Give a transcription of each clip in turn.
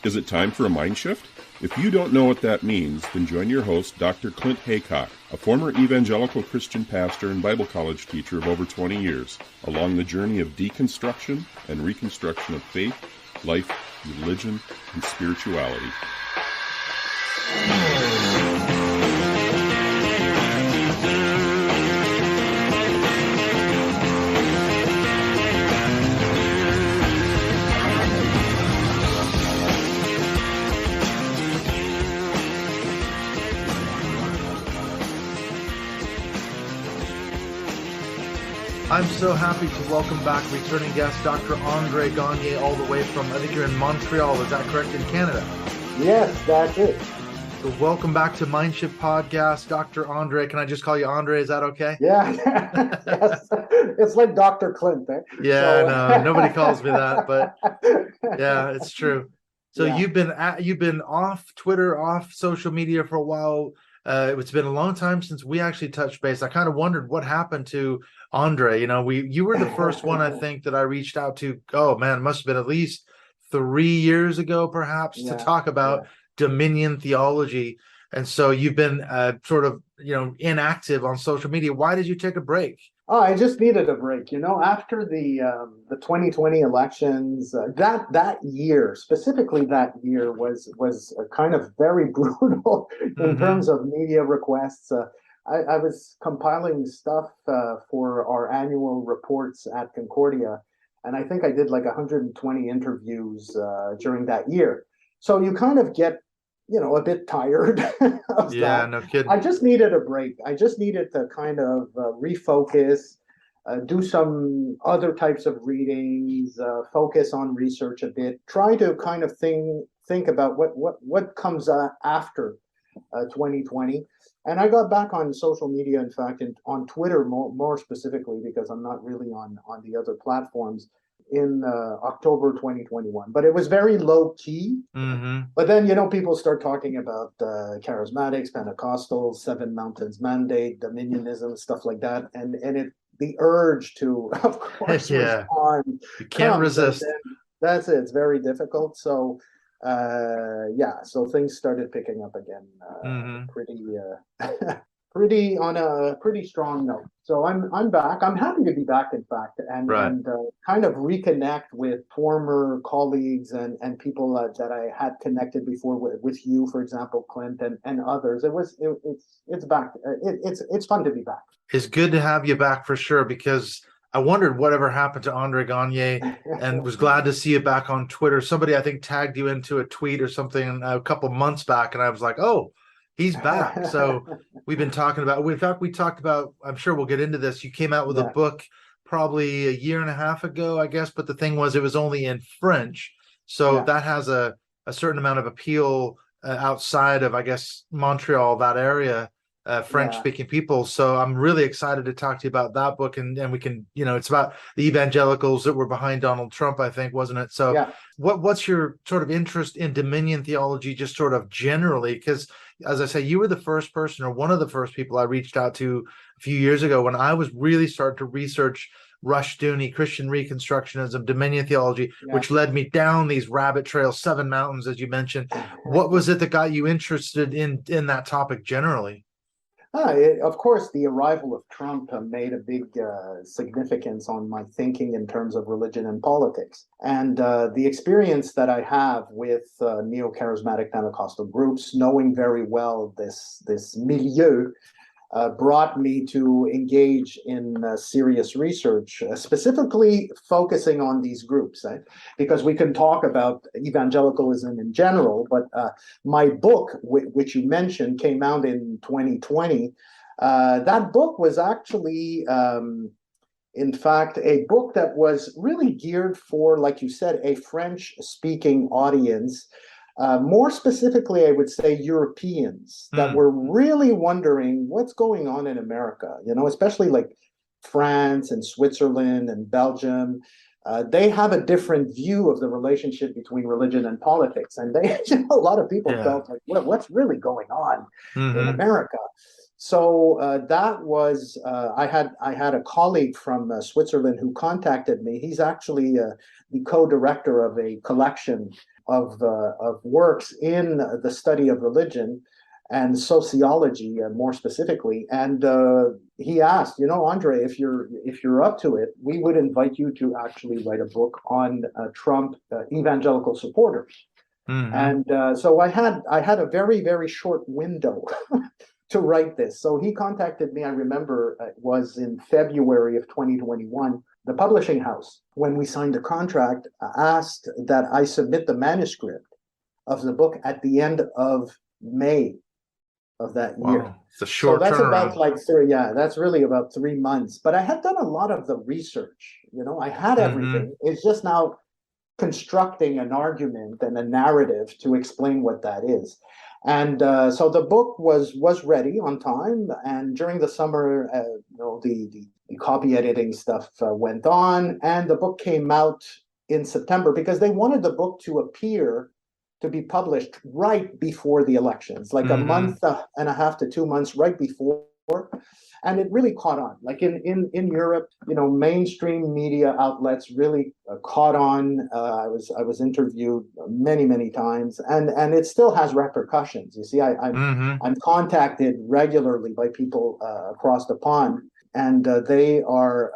Is it time for a mind shift? If you don't know what that means, then join your host, Dr. Clint Haycock, a former evangelical Christian pastor and Bible college teacher of over 20 years, along the journey of deconstruction and reconstruction of faith, life, religion, and spirituality. I'm so happy to welcome back returning guest Dr. André Gagné, all the way from, I think you're in Montreal, is that correct, in Canada? Yes, that's it. So welcome back to Mindshift Podcast, Dr. André. Can I just call you André? Is that okay? Yeah, yes. It's like Dr. Clint. Eh? Yeah, no, nobody calls me that, but yeah, it's true. So Yeah. you've been off Twitter, off social media for a while. It's been a long time since we actually touched base. I kind of wondered what happened to André. You were the first one I think that I reached out to. Oh man, it must have been at least 3 years ago, perhaps, to talk about Dominion theology. And so you've been sort of inactive on social media. Why did you take a break? Oh, I just needed a break. After the 2020 elections, that year, specifically that year, was a kind of very brutal in terms of media requests. I was compiling stuff for our annual reports at Concordia, and I think I did like 120 interviews during that year. So you kind of get, a bit tired of that. No kidding. I just needed a break. I just needed to kind of refocus, do some other types of readings, focus on research a bit, try to kind of think about what comes after 2020. And I got back on social media, in fact, on Twitter more specifically, because I'm not really on the other platforms, in October 2021. But it was very low key. But then, people start talking about charismatics, Pentecostals, Seven Mountains Mandate, Dominionism, stuff like that. And the urge to, of course, respond. You can't resist. That's it. It's very difficult. So, so things started picking up again pretty on a pretty strong note. So I'm back. I'm happy to be back, in fact, and kind of reconnect with former colleagues and people that I had connected before with you, for example, Clint, and others. It's back. It's fun to be back. It's good to have you back for sure, because I wondered whatever happened to André Gagné, and was glad to see you back on Twitter. Somebody, I think, tagged you into a tweet or something a couple months back, and I was like, oh, he's back. So we've been talking about, in fact, we talked about, I'm sure we'll get into this. You came out with a book probably a year and a half ago, I guess, but the thing was, it was only in French. So that has a certain amount of appeal outside of, I guess, Montreal, that area. French-speaking people. So I'm really excited to talk to you about that book, and we can, it's about the evangelicals that were behind Donald Trump, I think, wasn't it? So what's your sort of interest in Dominion theology, just sort of generally? Because, as I say, you were the first person, or one of the first people I reached out to a few years ago when I was really starting to research Rushdoony, Christian Reconstructionism, Dominion theology, which led me down these rabbit trails, Seven Mountains, as you mentioned. What was it that got you interested in that topic generally? Of course, the arrival of Trump made a big significance on my thinking in terms of religion and politics. And the experience that I have with neo-charismatic Pentecostal groups, knowing very well this milieu, brought me to engage in serious research, specifically focusing on these groups, because we can talk about evangelicalism in general, but my book, which you mentioned, came out in 2020. That book was actually, in fact, a book that was really geared for, like you said, a French-speaking audience. More specifically, I would say Europeans that were really wondering what's going on in America, especially like France and Switzerland and Belgium. They have a different view of the relationship between religion and politics. And a lot of people felt like, what's really going on in America? So that was I had a colleague from Switzerland who contacted me. He's actually the co-director of a collection of works in the study of religion and sociology, more specifically. And he asked, Andre, if you're up to it, we would invite you to actually write a book on Trump evangelical supporters. Mm-hmm. And so I had a very, very short window to write this. So he contacted me, I remember it was in February of 2021. The publishing house, when we signed the contract, asked that I submit the manuscript of the book at the end of May of that year. It's a short So that's turnaround. about that's really about 3 months. But I had done a lot of the research. I had everything. Mm-hmm. It's just now constructing an argument and a narrative to explain what that is. And so the book was ready on time. And during the summer, the copy editing stuff went on, and the book came out in September because they wanted the book to be published right before the elections, like a month and a half to 2 months right before. And it really caught on. Like in Europe, mainstream media outlets really caught on. I was interviewed many times, and it still has repercussions. You see, I'm contacted regularly by people across the pond, and they are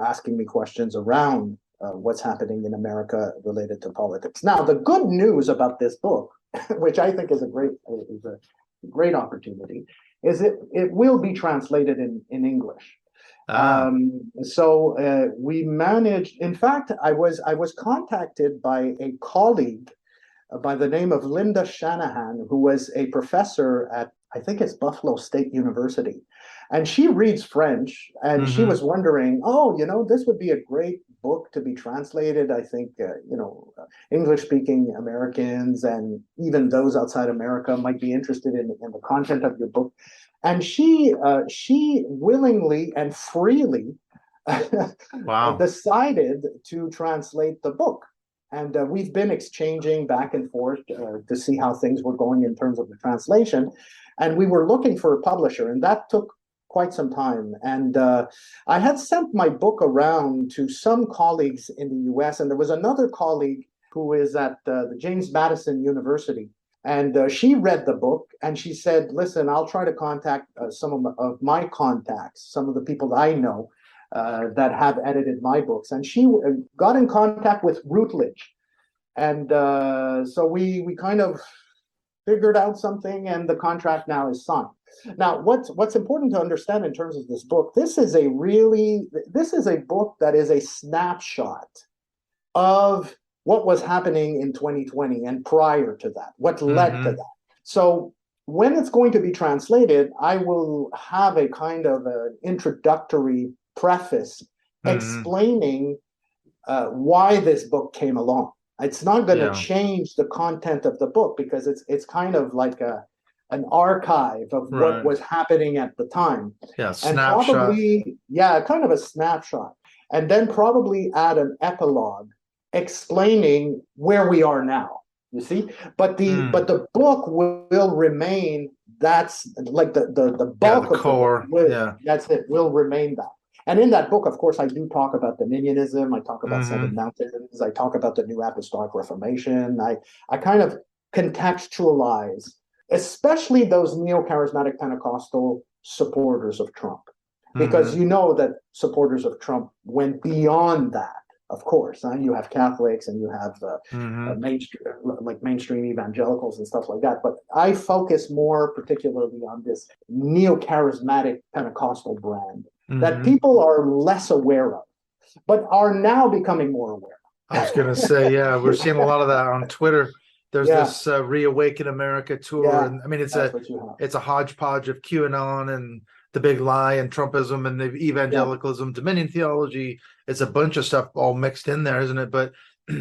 asking me questions around what's happening in America related to politics. Now, the good news about this book, which I think is a great opportunity, is it will be translated in English. So we managed. In fact, I was contacted by a colleague by the name of Linda Shanahan, who was a professor at, I think it's Buffalo State University, and she reads French, and she was wondering, this would be a great book to be translated. I think English-speaking Americans and even those outside America might be interested in the content of your book. And she willingly and freely decided to translate the book. And we've been exchanging back and forth to see how things were going in terms of the translation. And we were looking for a publisher, and that took quite some time. And I had sent my book around to some colleagues in the US, and there was another colleague who is at the James Madison University. And she read the book, and she said, listen, I'll try to contact some of my contacts, some of the people I know that have edited my books. And she got in contact with Routledge. And so we kind of figured out something, and the contract now is signed. Now, what's important to understand in terms of this book, this is a book that is a snapshot of what was happening in 2020 and prior to that, what led to that. So when it's going to be translated, I will have a kind of an introductory preface explaining why this book came along. It's not going to change the content of the book because it's kind of like an archive of what was happening at the time. Yeah, and snapshot. Probably, kind of a snapshot. And then probably add an epilogue explaining where we are now. You see? But the book will remain, that's like the bulk the core. Of the book. That's it, will remain that. And in that book, of course, I do talk about Dominionism. I talk about Seven Mountains. I talk about the New Apostolic Reformation. I kind of contextualize, especially those neo-charismatic Pentecostal supporters of Trump, because you know that supporters of Trump went beyond that. Of course, you have Catholics and you have mainstream evangelicals and stuff like that. But I focus more particularly on this neo-charismatic Pentecostal brand that people are less aware of, but are now becoming more aware of. I was going to say, we're seeing a lot of that on Twitter. There's this Reawaken America tour, and I mean it's a hodgepodge of QAnon and the big lie and Trumpism and the evangelicalism, Dominion theology. It's a bunch of stuff all mixed in there, isn't it? But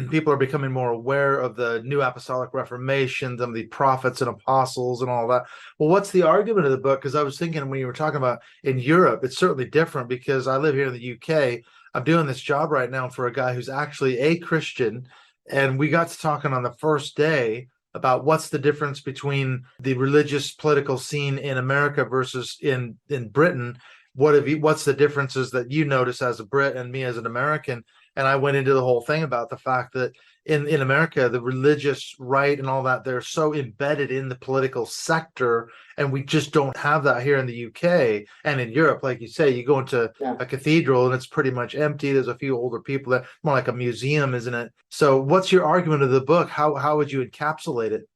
people are becoming more aware of the New Apostolic Reformation, some of the prophets and apostles and all that. Well, what's the argument of the book? Because I was thinking when you were talking about in Europe, it's certainly different because I live here in the UK. I'm doing this job right now for a guy who's actually a Christian. And we got to talking on the first day about what's the difference between the religious political scene in America versus in Britain. What's the differences that you notice as a Brit and me as an American? And I went into the whole thing about the fact that in America, the religious right and all that, they're so embedded in the political sector, and we just don't have that here in the UK and in Europe. Like you say, you go into a cathedral and it's pretty much empty. There's a few older people there, more like a museum, isn't it? So what's your argument of the book? How would you encapsulate it?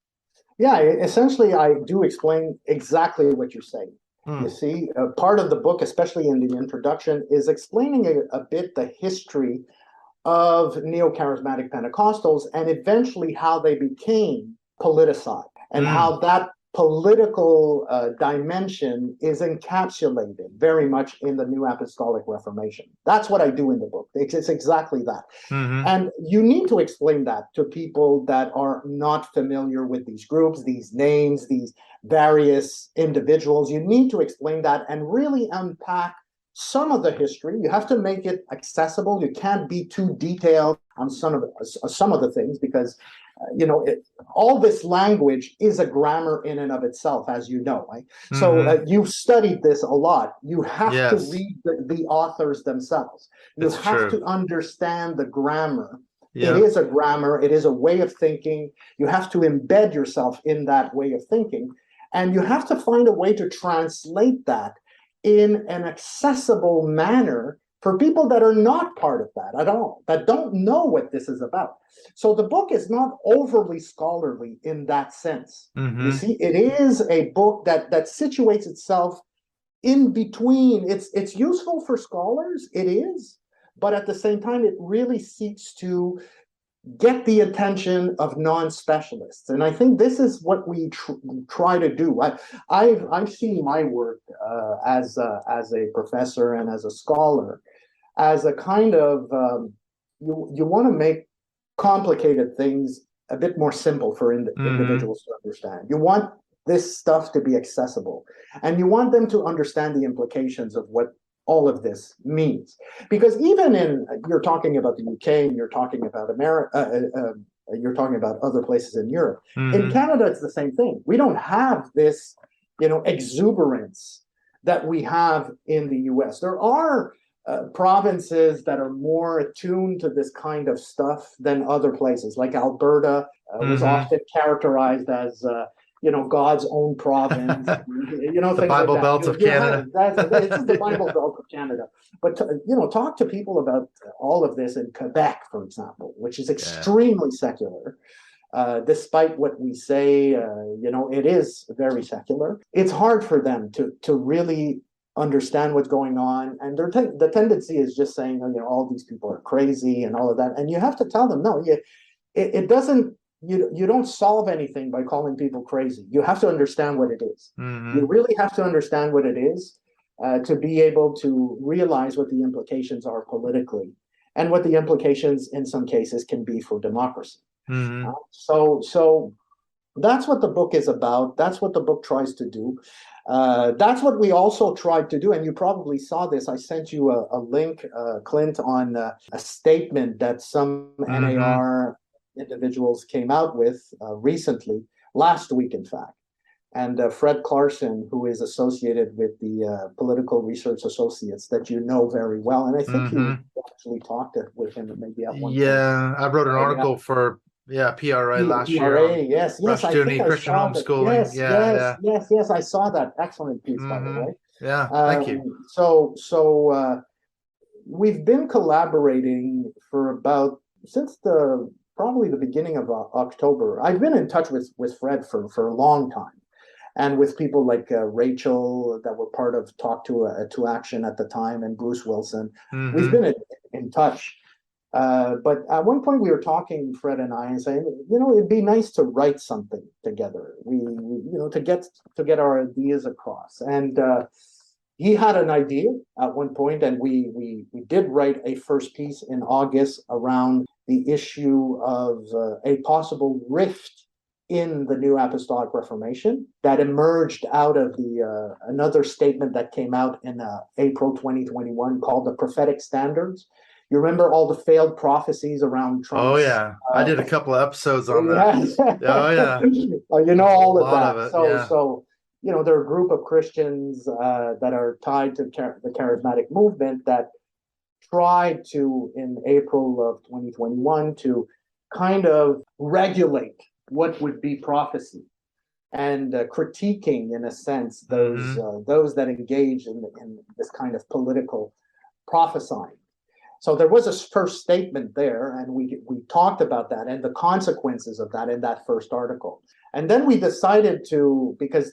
Yeah, essentially, I do explain exactly what you're saying. You see, part of the book, especially in the introduction, is explaining a bit the history of neo-charismatic Pentecostals and eventually how they became politicized and how that political dimension is encapsulated very much in the New Apostolic Reformation. That's what I do in the book. It's exactly that. And you need to explain that to people that are not familiar with these groups, these names, these various individuals. You need to explain that and really unpack some of the history. You have to make it accessible. You can't be too detailed on some of the things because all this language is a grammar in and of itself, as you know. Right? So you've studied this a lot. You have to read the authors themselves. You have to understand the grammar. It is a grammar. It is a way of thinking. You have to embed yourself in that way of thinking. And you have to find a way to translate that in an accessible manner for people that are not part of that at all, that don't know what this is about. So the book is not overly scholarly in that sense. You see, it is a book that situates itself in between. It's useful for scholars, it is, but at the same time, it really seeks to get the attention of non-specialists, and I think this is what we try to do. I've seen my work as a professor and as a scholar as a kind of you want to make complicated things a bit more simple for individuals to understand. You want this stuff to be accessible, and you want them to understand the implications of what all of this means. Because even you're talking about the UK and you're talking about America, you're talking about other places in Europe. In Canada, it's the same thing. We don't have this, exuberance that we have in the US. There are provinces that are more attuned to this kind of stuff than other places. Like Alberta was often characterized as God's own province. The Bible like Belt of Canada. It's the Bible Belt of Canada. But talk to people about all of this in Quebec, for example, which is extremely secular. Despite what we say, it is very secular. It's hard for them to really understand what's going on, and the tendency is just saying, all these people are crazy and all of that. And you have to tell them, no, it doesn't. You don't solve anything by calling people crazy. You have to understand what it is. You really have to understand what it is to be able to realize what the implications are politically and what the implications in some cases can be for democracy. So that's what the book is about. That's what the book tries to do. That's what we also tried to do. And you probably saw this. I sent you a link, Clint, on a statement that some NAR individuals came out with recently, last week, in fact. And Fred Clarkson, who is associated with the Political Research Associates that you know very well. And I think you actually talked with him maybe at one point. Yeah, I wrote an article for PRA last year. Yes, I think Christian homeschooling. Yes, I saw that. Excellent piece, by the way. Yeah, thank you. So we've been collaborating for since probably the beginning of October. I've been in touch with Fred for a long time, and with people like Rachel that were part of Talk to Action at the time, and Bruce Wilson. We've been in touch. But at one point we were talking, Fred and I, and saying, it'd be nice to write something together. We to get our ideas across. And he had an idea at one point, and we did write a first piece in August around the issue of a possible rift in the New Apostolic Reformation that emerged out of another statement that came out in April 2021 called the Prophetic Standards. You remember all the failed prophecies around Oh Trump's? yeah, I did a couple of episodes on Yes. that. Oh yeah, You know there's a all of lot that. of it. So, Yeah. there are a group of Christians that are tied to the charismatic movement that tried to, in April of 2021, to kind of regulate what would be prophecy and critiquing, in a sense, those that engage in this kind of political prophesying. So there was a first statement there, and we talked about that and the consequences of that in that first article. And then we decided to, because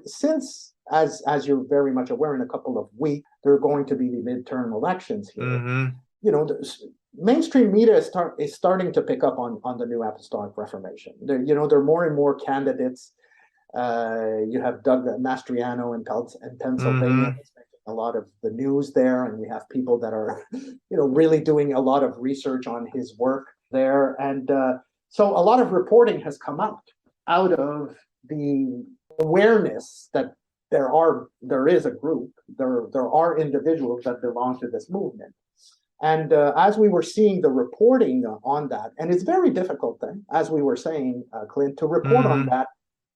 since as you're very much aware, in a couple of weeks there are going to be the midterm elections here. The mainstream media is starting to pick up on the new Apostolic Reformation. There are more and more candidates. You have Doug Mastriano in Pennsylvania. That's making a lot of the news there, and we have people that are, really doing a lot of research on his work there. And so a lot of reporting has come out of the awareness that there is a group, there are individuals that belong to this movement. And as we were seeing the reporting on that, and it's very difficult then, as we were saying, Clint, to report on that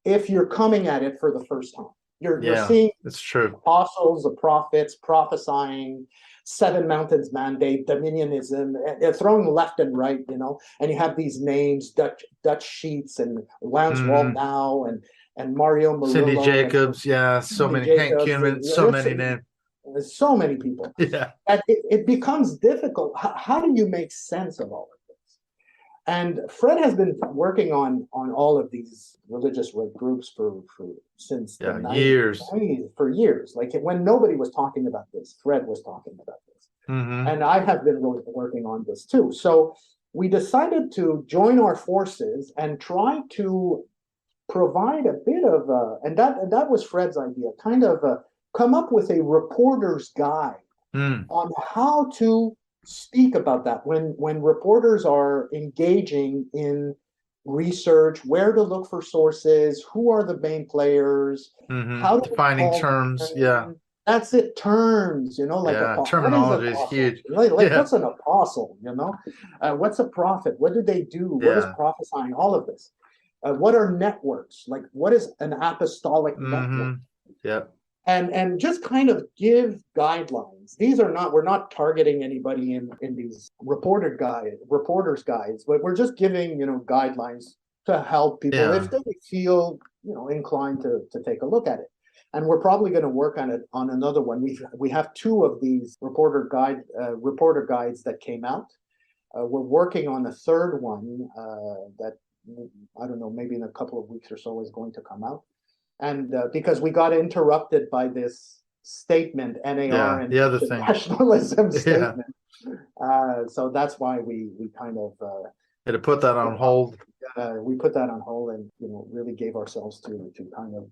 if you're coming at it for the first time. You're seeing it's true. Apostles, the prophets prophesying, Seven Mountains Mandate, Dominionism, they're thrown left and right, and you have these names, Dutch Sheets and Lance Waldau and Mario Murillo. Cindy Jacobs, so many, Hank Kuhlman, so many names. There's so many people. Yeah. And it becomes difficult. How do you make sense of all of this? And Fred has been working on all of these religious right groups since years. For years. Like when nobody was talking about this, Fred was talking about this. And I have been working on this too. So we decided to join our forces and try to provide a bit of and that was Fred's idea, kind of come up with a reporter's guide on how to speak about that when reporters are engaging in research, where to look for sources, who are the main players, how to defining terms. That's it, terms, terminology is huge. What's an apostle, what's a prophet, what do they do, what is prophesying, all of this. What are networks? Like, what is an apostolic network? And just kind of give guidelines. We're not targeting anybody in these reporters' guides, but we're just giving, guidelines to help people if they feel, inclined to take a look at it. And we're probably going to work on another one. We have two of these reporter guides that came out. We're working on a third one that, I don't know, maybe in a couple of weeks or so is going to come out. And because we got interrupted by this statement, NAR and the other thing, nationalism statement. So that's why we kind of had to put that on hold. We put that on hold and really gave ourselves to kind of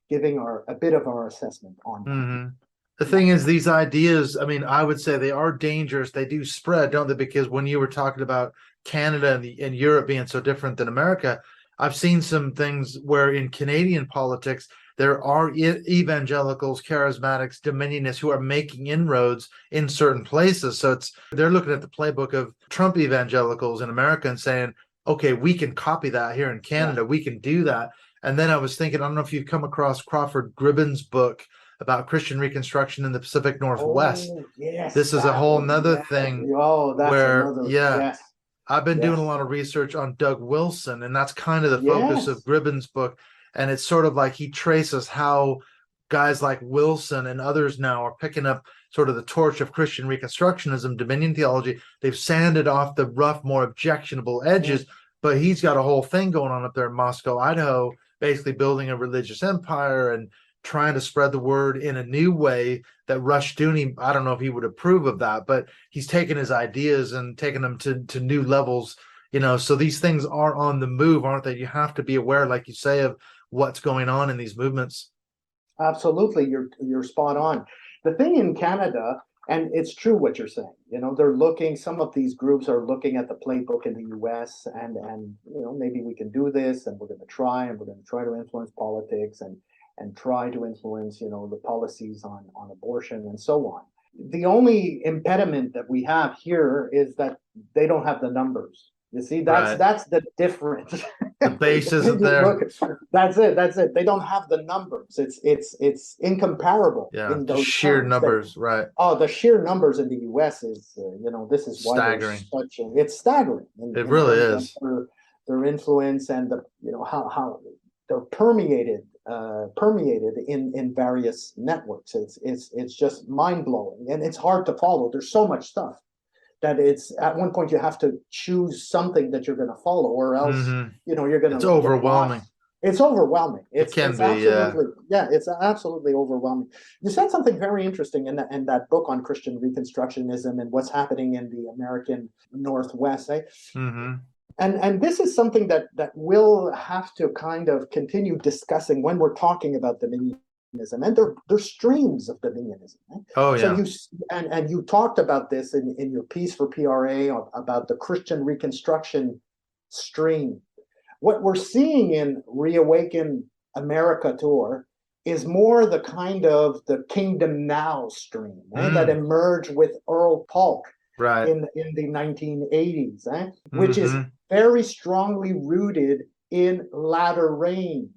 giving a bit of our assessment on. The thing is, these ideas, I mean, I would say they are dangerous. They do spread, don't they? Because when you were talking about Canada and Europe being so different than America, I've seen some things where in Canadian politics, there are evangelicals, charismatics, dominionists who are making inroads in certain places. So they're looking at the playbook of Trump evangelicals in America and saying, okay, we can copy that here in Canada. We can do that. And then I was thinking, I don't know if you've come across Crawford Gribben's book about Christian Reconstruction in the Pacific Northwest. This is a whole nother thing I've been doing a lot of research on Doug Wilson, and that's kind of the focus of Gribben's book. And it's sort of like he traces how guys like Wilson and others now are picking up sort of the torch of Christian Reconstructionism, Dominion theology. They've sanded off the rough, more objectionable edges, but he's got a whole thing going on up there in Moscow, Idaho, basically building a religious empire and trying to spread the word in a new way that Rushdoony, I don't know if he would approve of that, but he's taken his ideas and taken them to new levels, so these things are on the move, aren't they? You have to be aware, like you say, of what's going on in these movements. Absolutely. You're spot on. The thing in Canada, and it's true what you're saying, some of these groups are looking at the playbook in the US and maybe we can do this and we're going to try to influence politics and try to influence, the policies on abortion and so on. the only impediment that we have here is that they don't have the numbers. You see, that's the difference. The base isn't there. That's it. They don't have the numbers. It's incomparable in those sheer terms. numbers, right? Oh, the sheer numbers in the U.S. is, this is why staggering. It's staggering. It really is. Their influence and how they're permeated in various networks. It's just mind blowing, and it's hard to follow. There's so much stuff that it's at one point you have to choose something that you're going to follow, or else you're going to. It's overwhelming. It's overwhelming. It's absolutely it's absolutely overwhelming. You said something very interesting in that book on Christian Reconstructionism and what's happening in the American Northwest. And this is something that we'll have to kind of continue discussing when we're talking about Dominionism, and there's streams of Dominionism. Right? Oh yeah. So you talked about this in your piece for PRA about the Christian Reconstruction stream. What we're seeing in Reawaken America tour is more the kind of the Kingdom Now stream, right? That emerged with Earl Polk in the 1980s, which is very strongly rooted in latter rain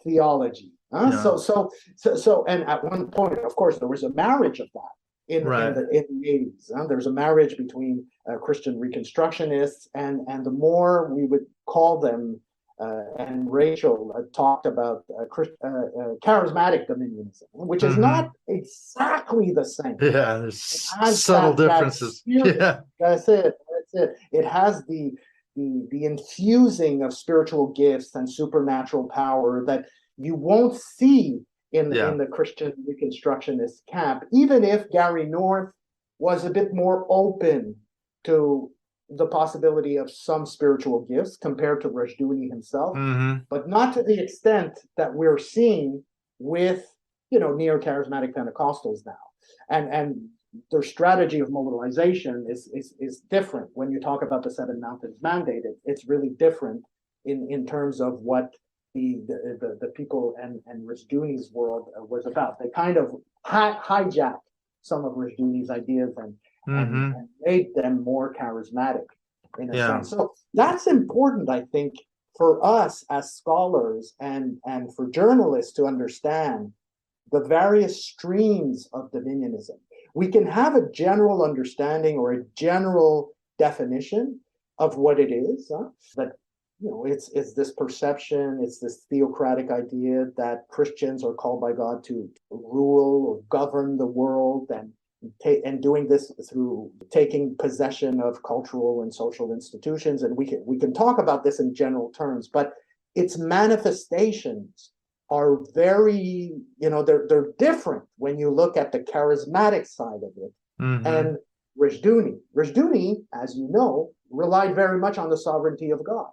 theology. So, and at one point, of course, there was a marriage of that in the 80s. There's a marriage between Christian Reconstructionists and the more we would call them, and Rachel talked about charismatic dominionism, which is not exactly the same. Yeah, there's subtle differences. That's it. It has the infusing of spiritual gifts and supernatural power that you won't see in the Christian Reconstructionist camp, even if Gary North was a bit more open to the possibility of some spiritual gifts compared to Rushdoony himself, but not to the extent that we're seeing with neo-charismatic Pentecostals now. And their strategy of mobilization is different. When you talk about the Seven Mountains Mandate, it's really different in terms of what the people and Rushdoony's world was about. They kind of hijacked some of Rushdoony's ideas and made them more charismatic in a sense. So that's important, I think, for us as scholars and for journalists to understand the various streams of dominionism. We can have a general understanding or a general definition of what it is, that it's this perception, it's this theocratic idea that Christians are called by God to rule or govern the world, and doing this through taking possession of cultural and social institutions. And we can talk about this in general terms, but its manifestations are very, they're different when you look at the charismatic side of it. And Rushdoony, as you know, relied very much on the sovereignty of God.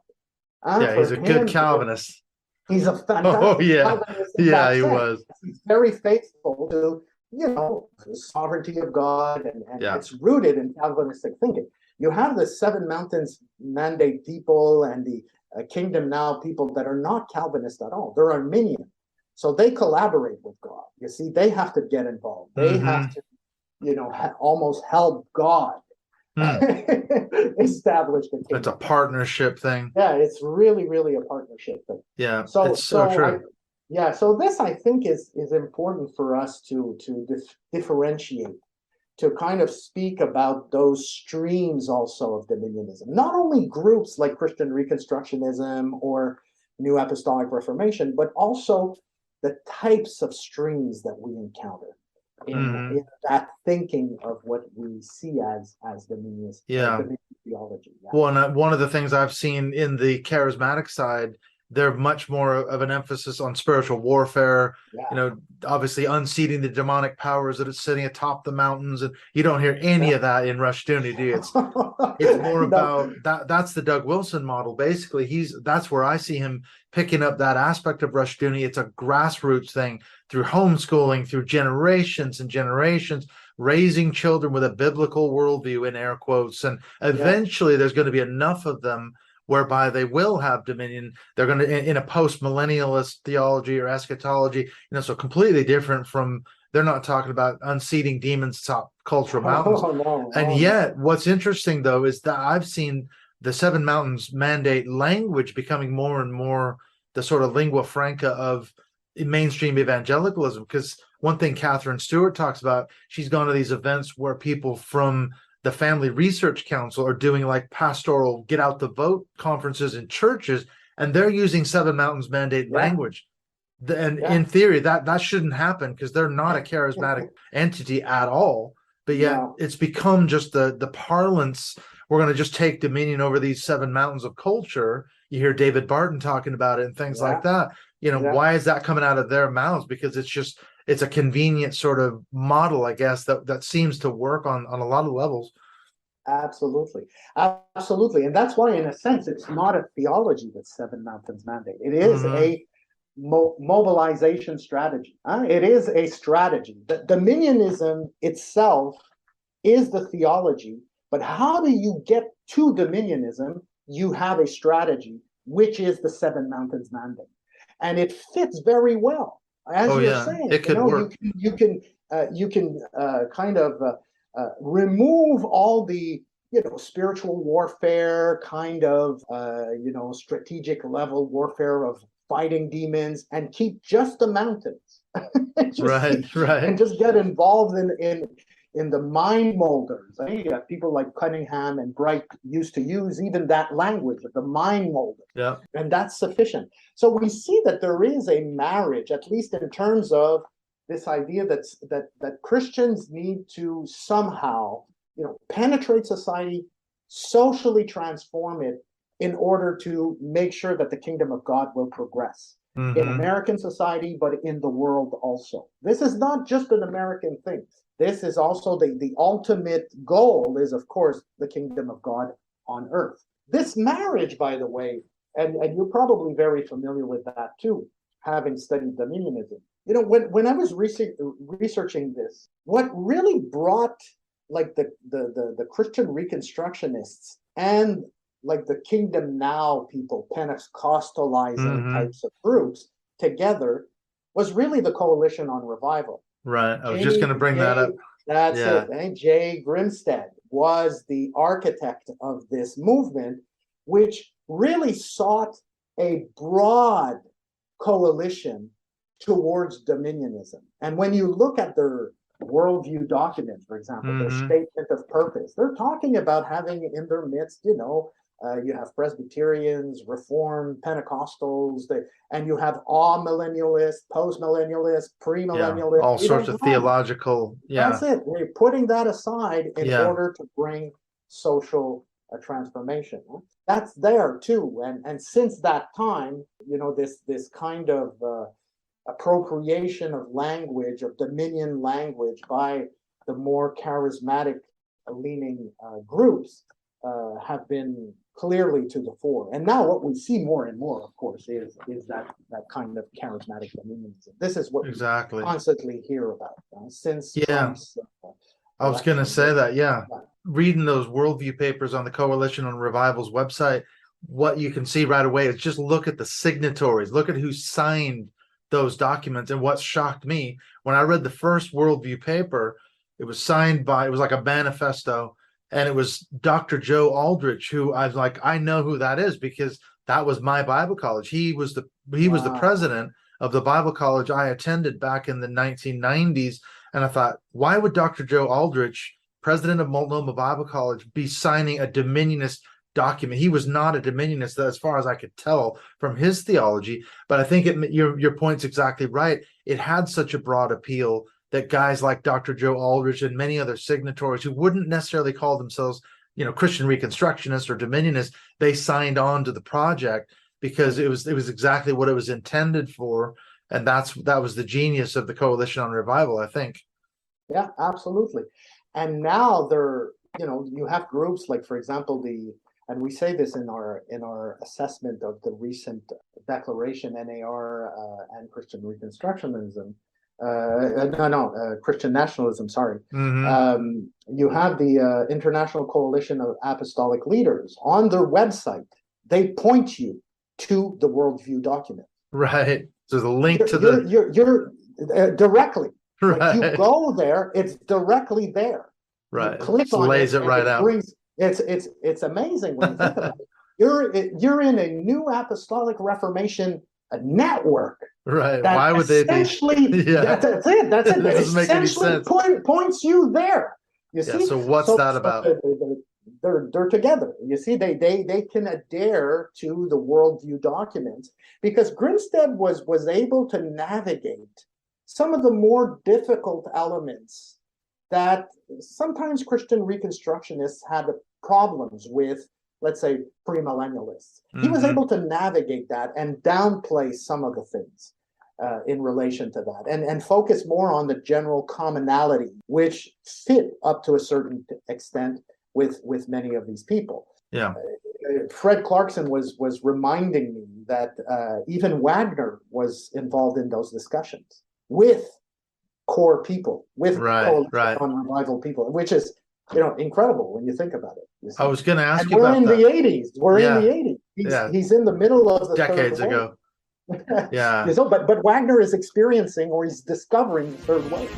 He's a good Calvinist. He's a fantastic Calvinist. He was. He's very faithful to the sovereignty of God, and it's rooted in Calvinistic thinking. You have the Seven Mountains Mandate people and the Kingdom Now people that are not Calvinist at all. They're Arminian. So they collaborate with God. You see, they have to get involved. They have to, almost help God establish the kingdom. It's a partnership thing. Yeah, it's really, really a partnership thing. Yeah, it's so true. So this, I think, is important for us to differentiate, to kind of speak about those streams also of dominionism. Not only groups like Christian Reconstructionism or New Apostolic Reformation, but also the types of streams that we encounter in that thinking of what we see as dominionist theology. Well, one of the things I've seen in the charismatic side, they're much more of an emphasis on spiritual warfare, obviously unseating the demonic powers that are sitting atop the mountains. And you don't hear any of that in Rushdoony, do you? It's more about that. That's the Doug Wilson model. Basically, that's where I see him picking up that aspect of Rushdoony. It's a grassroots thing through homeschooling, through generations and generations, raising children with a biblical worldview, in air quotes. And eventually there's going to be enough of them whereby they will have dominion. They're going to, in a post-millennialist theology or eschatology, so completely different from They're not talking about unseating demons atop cultural mountains. Oh, no. And Oh, yet, what's interesting, though, is that I've seen the Seven Mountains Mandate language becoming more and more the sort of lingua franca of mainstream evangelicalism. Because one thing Catherine Stewart talks about, she's gone to these events where people from the Family Research Council are doing like pastoral get out the vote conferences in churches, and they're using Seven Mountains Mandate language. And in theory, that shouldn't happen because they're not a charismatic entity at all. But yet it's become just the parlance. We're going to just take dominion over these seven mountains of culture. You hear David Barton talking about it and things like that. Why is that coming out of their mouths? Because it's a convenient sort of model, I guess, that seems to work on a lot of levels. Absolutely. Absolutely. And that's why, in a sense, it's not a theology, the Seven Mountains Mandate. It is a mobilization strategy. It is a strategy. The dominionism itself is the theology, but how do you get to dominionism? You have a strategy, which is the Seven Mountains Mandate, and it fits very well. As you're saying, it could work. You can kind of remove all the spiritual warfare, kind of strategic level warfare of fighting demons, and keep just the mountains. Right. And just get involved in the mind molders. People like Cunningham and Bright used to use even that language of the mind molder. Yeah. And that's sufficient. So we see that there is a marriage, at least in terms of this idea that Christians need to somehow, penetrate society, socially transform it in order to make sure that the kingdom of God will progress in American society, but in the world also. This is not just an American thing. This is also the ultimate goal is, of course, the kingdom of God on earth. This marriage, by the way, and you're probably very familiar with that too, having studied Dominionism. When I was researching this, what really brought like the Christian Reconstructionists and like the Kingdom Now people, Pentecostalizing types of groups together was really the Coalition on Revival. Right. I was just going to bring that up. That's it. And Jay Grimstead was the architect of this movement, which really sought a broad coalition towards dominionism. And when you look at their worldview documents, for example, their statement of purpose, they're talking about having in their midst, you have Presbyterians, Reformed, Pentecostals, and you have all-millennialists, post-millennialists, premillennialists. All sorts of theological. That's it. We're putting that aside in order to bring social transformation. That's there too. And since that time, this kind of appropriation of language, of dominion language by the more charismatic leaning groups have been clearly to the fore. And now what we see more and more, of course, is that kind of charismatic dominionism. This is what we constantly hear about since Trump's I was going to say that, reading those worldview papers on the Coalition on Revival's website, what you can see right away is just look at the signatories, look at who signed those documents. And what shocked me, when I read the first worldview paper, it was signed by, it was like a manifesto, and it was Dr. Joe Aldrich, who I was like, I know who that is because that was my Bible college. He was the president of the Bible college I attended back in the 1990s. And I thought, why would Dr. Joe Aldrich, president of Multnomah Bible College, be signing a dominionist document? He was not a dominionist, as far as I could tell from his theology. But I think your point's exactly right. It had such a broad appeal that guys like Dr. Joe Aldrich and many other signatories who wouldn't necessarily call themselves, Christian Reconstructionists or Dominionists, they signed on to the project because it was exactly what it was intended for. And that was the genius of the Coalition on Revival, I think. Yeah, absolutely. And now you have groups like, for example, and we say this in our assessment of the recent declaration, NAR and Christian Reconstructionism, Christian nationalism, sorry. You have the International Coalition of Apostolic Leaders on their website. They point you to the worldview document. Right. So the link to you're directly. Like you Right. go there, it's directly there. You Right. click Just on lays it, it and right it out. brings. It's amazing when you think about it. You're in a new Apostolic Reformation network Right. that Why would they be? essentially Yeah. that's it. That's it. It That doesn't make any essentially sense. points you there. You Yeah. see, So what's so that about? they're together. You see, they can adhere to the worldview documents because Grinstead was able to navigate some of the more difficult elements that sometimes Christian Reconstructionists had problems with, let's say, premillennialists. He was able to navigate that and downplay some of the things in relation to that and focus more on the general commonality, which fit up to a certain extent with many of these people. Yeah. Fred Clarkson was reminding me that even Wagner was involved in those discussions with core people, with coalition on revival people, which is incredible when you think about it. You see? I was going to ask and you we're about in that. the 80s. We're in the 80s. He's in the middle of the decades third ago. wave. Yeah. So, but Wagner is experiencing, or he's discovering, the third wave.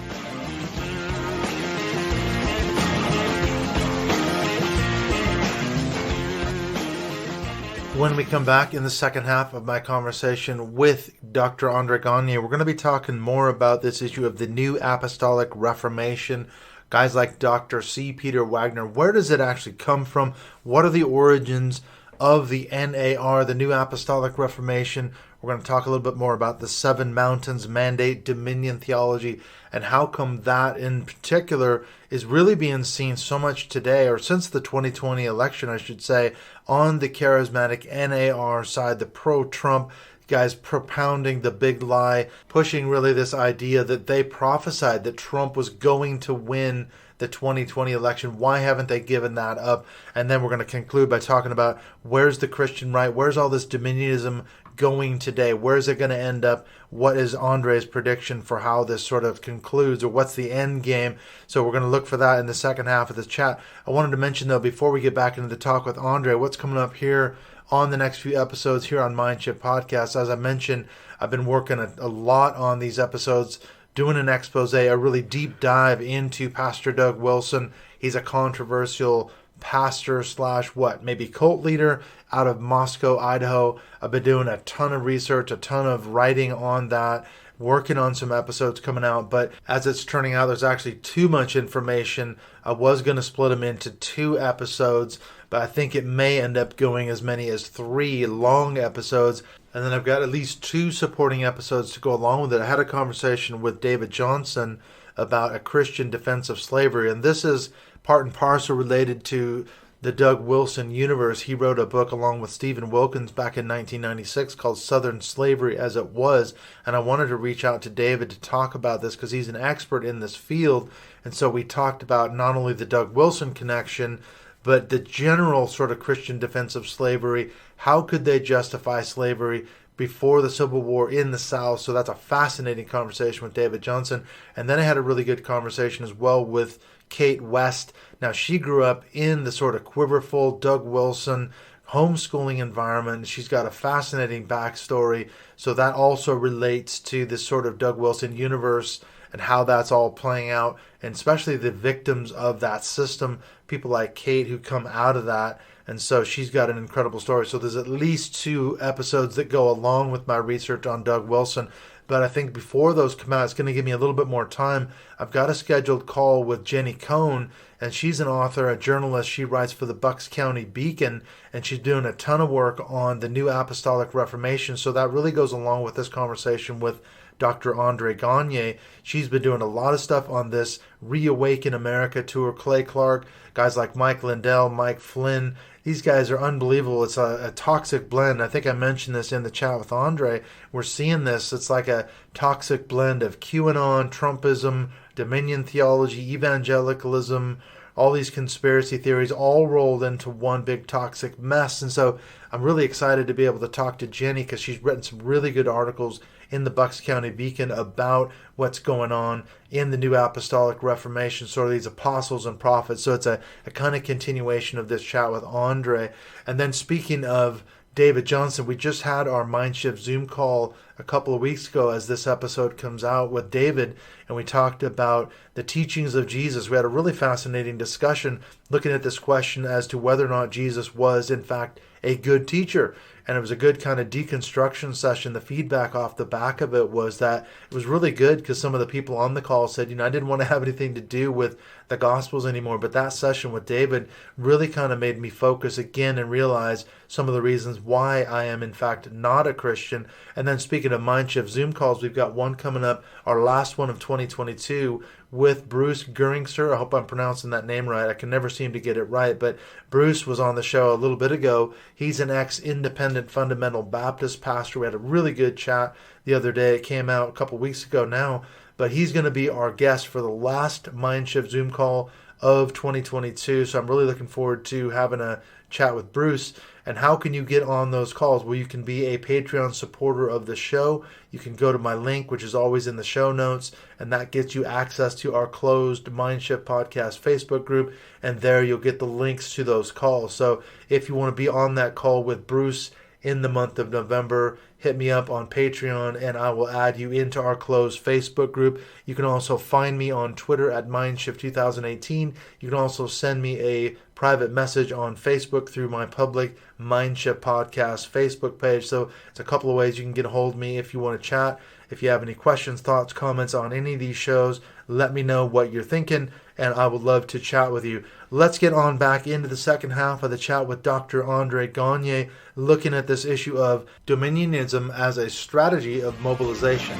When we come back in the second half of my conversation with Dr. André Gagné, we're going to be talking more about this issue of the New Apostolic Reformation. Guys like Dr. C. Peter Wagner, where does it actually come from? What are the origins of the NAR, the New Apostolic Reformation? We're going to talk a little bit more about the Seven Mountains Mandate, Dominion theology, and how come that in particular is really being seen so much today, or since the 2020 election, I should say, on the charismatic NAR side, the pro-Trump guys propounding the big lie, pushing really this idea that they prophesied that Trump was going to win the 2020 election. Why haven't they given that up? And then we're going to conclude by talking about where's the Christian right? Where's all this Dominionism going today? Where's it going to end up? What is Andre's prediction for how this sort of concludes, or what's the end game? So we're going to look for that in the second half of this chat. I wanted to mention, though, before we get back into the talk with Andre, what's coming up here on the next few episodes here on Mindshift Podcast. As I mentioned, I've been working a lot on these episodes, doing an expose, a really deep dive into Pastor Doug Wilson. He's a controversial pastor / maybe cult leader out of Moscow, Idaho. I've been doing a ton of research, a ton of writing on that, working on some episodes coming out, but as it's turning out, there's actually too much information. I was going to split them into 2 episodes, but I think it may end up going as many as 3 long episodes. And then I've got at least 2 supporting episodes to go along with it. I had a conversation with David Johnson about a Christian defense of slavery, and this is part and parcel related to the Doug Wilson universe. He wrote a book along with Stephen Wilkins back in 1996 called Southern Slavery as It Was, and I wanted to reach out to David to talk about this because he's an expert in this field. And so we talked about not only the Doug Wilson connection, but the general sort of Christian defense of slavery. How could they justify slavery before the Civil War in the South? So that's a fascinating conversation with David Johnson. And then I had a really good conversation as well with Kate West. Now, she grew up in the sort of quiverful Doug Wilson homeschooling environment. She's got a fascinating backstory. So that also relates to this sort of Doug Wilson universe and how that's all playing out, and especially the victims of that system, people like Kate who come out of that. And so she's got an incredible story. So there's at least 2 episodes that go along with my research on Doug Wilson. But I think before those come out, it's going to give me a little bit more time. I've got a scheduled call with Jenny Cohn, and she's an author, a journalist. She writes for the Bucks County Beacon, and she's doing a ton of work on the New Apostolic Reformation. So that really goes along with this conversation with Dr. André Gagné. She's been doing a lot of stuff on this Reawaken America tour. Clay Clark, guys like Mike Lindell, Mike Flynn. These guys are unbelievable. It's a toxic blend. I think I mentioned this in the chat with Andre. We're seeing this. It's like a toxic blend of QAnon, Trumpism, Dominion theology, evangelicalism, all these conspiracy theories all rolled into one big toxic mess. And so I'm really excited to be able to talk to Jenny because she's written some really good articles in the Bucks County Beacon about what's going on in the New Apostolic Reformation, sort of these apostles and prophets. So it's a kind of continuation of this chat with Andre. And then speaking of David Johnson, we just had our Mindshift Zoom call a couple of weeks ago as this episode comes out with David, and we talked about the teachings of Jesus. We had a really fascinating discussion looking at this question as to whether or not Jesus was, in fact, a good teacher. And it was a good kind of deconstruction session. The feedback off the back of it was that it was really good because some of the people on the call said, I didn't want to have anything to do with the Gospels anymore. But that session with David really kind of made me focus again and realize some of the reasons why I am, in fact, not a Christian. And then speaking of Mindshift Zoom calls, we've got one coming up, our last one of 2022, with Bruce Geringser. I hope I'm pronouncing that name right. I can never seem to get it right, but Bruce was on the show a little bit ago. He's an ex-independent fundamental Baptist pastor. We had a really good chat the other day. It came out a couple weeks ago now, but he's going to be our guest for the last Mindshift Zoom call of 2022. So I'm really looking forward to having a chat with Bruce. And how can you get on those calls? Well, you can be a Patreon supporter of the show. You can go to my link, which is always in the show notes, and that gets you access to our closed Mindshift Podcast Facebook group, and there you'll get the links to those calls. So if you want to be on that call with Bruce in the month of November, hit me up on Patreon and I will add you into our closed Facebook group. You can also find me on Twitter at Mindshift2018. You can also send me a private message on Facebook through my public Mindshift Podcast Facebook page. So it's a couple of ways you can get a hold of me if you want to chat. If you have any questions, thoughts, comments on any of these shows, let me know what you're thinking, and I would love to chat with you. Let's get on back into the second half of the chat with Dr. André Gagné, looking at this issue of Dominionism as a strategy of mobilization.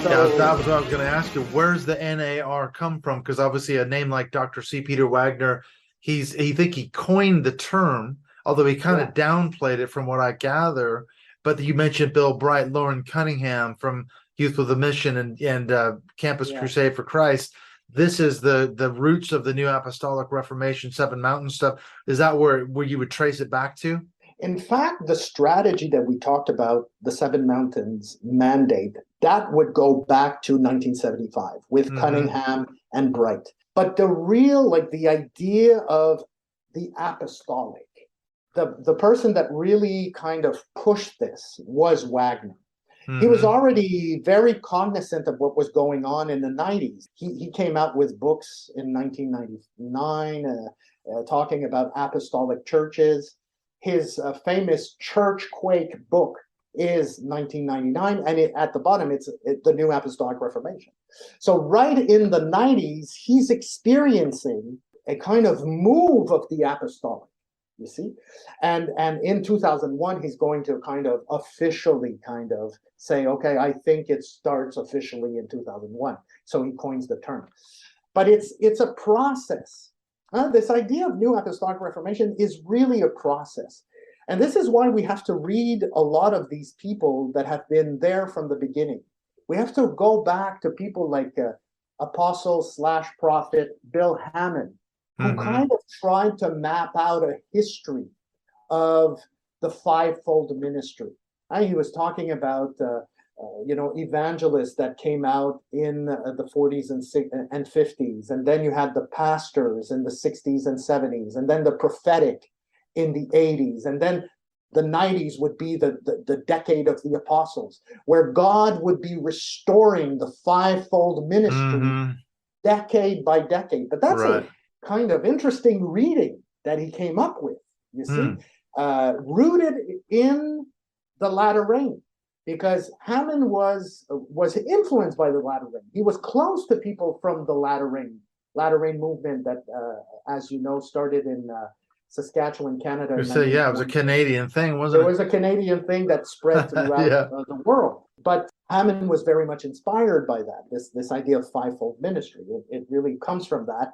Yeah, that was what I was going to ask you. Where's the NAR come from? Because obviously a name like Dr. C. Peter Wagner, he coined the term, although he kind of downplayed it from what I gather. But you mentioned Bill Bright, Lauren Cunningham from Youth with a Mission and Campus Crusade for Christ. This is the roots of the New Apostolic Reformation, Seven Mountain stuff. Is that where you would trace it back to? In fact, the strategy that we talked about, the Seven Mountains mandate, that would go back to 1975 with Cunningham and Bright. But the real, the idea of the apostolic, the person that really kind of pushed this was Wagner. He was already very cognizant of what was going on in the 90s. He came out with books in 1999 talking about apostolic churches. His famous Churchquake book is 1999, and at the bottom, it's the New Apostolic Reformation. So right in the 90s, he's experiencing a kind of move of the apostolic, you see? And in 2001, he's going to kind of officially say, okay, I think it starts officially in 2001. So he coins the term. But it's a process. This idea of New Apostolic Reformation is really a process. And this is why we have to read a lot of these people that have been there from the beginning. We have to go back to people like apostle/prophet Bill Hammond, who kind of tried to map out a history of the fivefold ministry. He was talking about evangelists that came out in the 40s and 50s, and then you had the pastors in the 60s and 70s, and then the prophetic in the 80s, and then the 90s would be the decade of the apostles, where God would be restoring the fivefold ministry decade by decade. But that's a kind of interesting reading that he came up with, you see, rooted in the latter rain. Because Hammond was influenced by the latter rain. He was close to people from the latter rain movement that, as you know, started in Saskatchewan, Canada. It was a Canadian thing, wasn't it? It was a Canadian thing that spread throughout the world. But Hammond was very much inspired by that, this idea of fivefold ministry. It really comes from that,